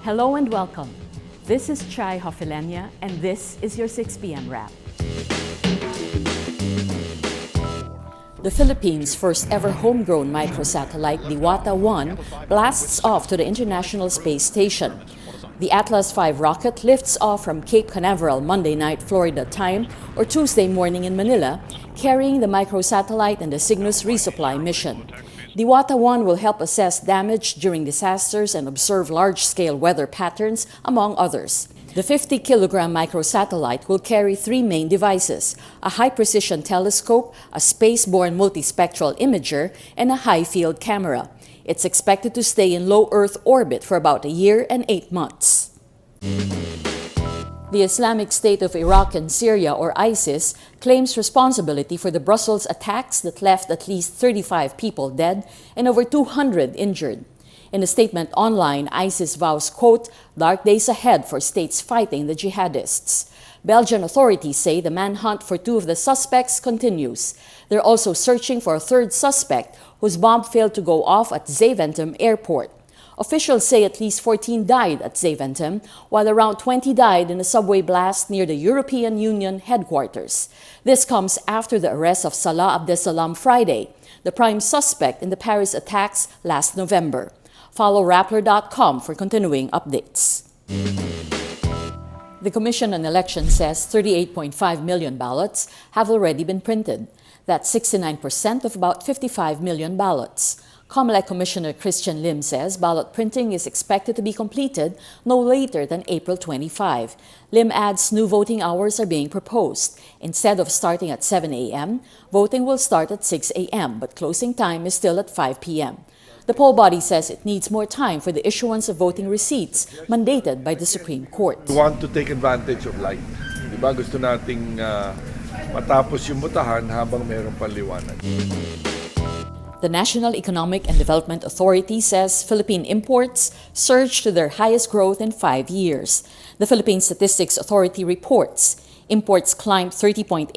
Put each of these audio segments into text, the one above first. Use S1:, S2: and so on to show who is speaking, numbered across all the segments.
S1: Hello and welcome. This is Chay Hofileña and this is your 6 p.m. wrap. The Philippines' first ever homegrown microsatellite, Diwata-1, blasts off to the International Space Station. The Atlas V rocket lifts off from Cape Canaveral Monday night, Florida time, or Tuesday morning in Manila, carrying the microsatellite and the Cygnus resupply mission. Diwata-1 will help assess damage during disasters and observe large-scale weather patterns, among others. The 50-kilogram microsatellite will carry three main devices: a high-precision telescope, a space-borne multispectral imager, and a high-field camera. It's expected to stay in low Earth orbit for about a year and 8 months. The Islamic State of Iraq and Syria, or ISIS, claims responsibility for the Brussels attacks that left at least 35 people dead and over 200 injured. In a statement online, ISIS vows, quote, "dark days ahead for states fighting the jihadists." Belgian authorities say the manhunt for two of the suspects continues. They're also searching for a third suspect whose bomb failed to go off at Zaventem Airport. Officials say at least 14 died at Zaventem, while around 20 died in a subway blast near the European Union headquarters. This comes after the arrest of Salah Abdeslam Friday, the prime suspect in the Paris attacks last November. Follow Rappler.com for continuing updates. The Commission on Elections says 38.5 million ballots have already been printed. That's 69% of about 55 million ballots. Comelec Commissioner Christian Lim says ballot printing is expected to be completed no later than April 25. Lim adds new voting hours are being proposed. Instead of starting at 7 a.m., voting will start at 6 a.m., but closing time is still at 5 p.m. The poll body says it needs more time for the issuance of voting receipts mandated by the Supreme Court.
S2: We want to take advantage of light. Diba? Gusto nating matapos yung botahan habang mayroong panliwanag.
S1: The National Economic and Development Authority says Philippine imports surged to their highest growth in 5 years. The Philippine Statistics Authority reports imports climbed 30.8%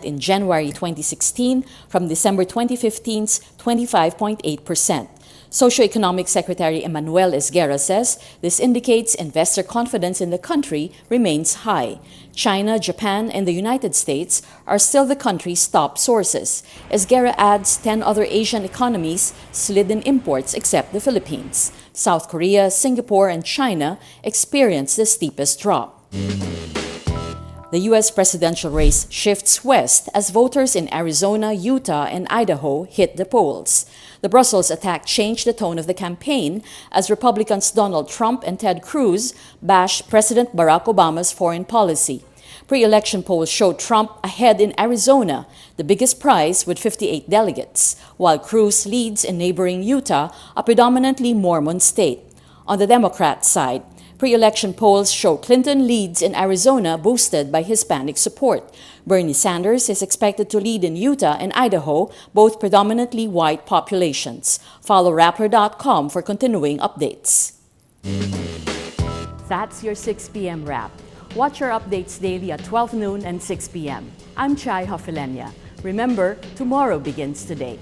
S1: in January 2016 from December 2015's 25.8%. Socioeconomic Secretary Emmanuel Esguerra says this indicates investor confidence in the country remains high. China, Japan, and the United States are still the country's top sources. Esguerra adds 10 other Asian economies slid in imports except the Philippines. South Korea, Singapore, and China experienced the steepest drop. The U.S. presidential race shifts west as voters in Arizona, Utah, and Idaho hit the polls. The Brussels attack changed the tone of the campaign as Republicans Donald Trump and Ted Cruz bashed President Barack Obama's foreign policy. Pre-election polls showed Trump ahead in Arizona, the biggest prize with 58 delegates, while Cruz leads in neighboring Utah, a predominantly Mormon state. On the Democrat side, pre-election polls show Clinton leads in Arizona, boosted by Hispanic support. Bernie Sanders is expected to lead in Utah and Idaho, both predominantly white populations. Follow Rappler.com for continuing updates. That's your 6 p.m. wrap. Watch our updates daily at 12 noon and 6 p.m. I'm Chay Hofileña. Remember, tomorrow begins today.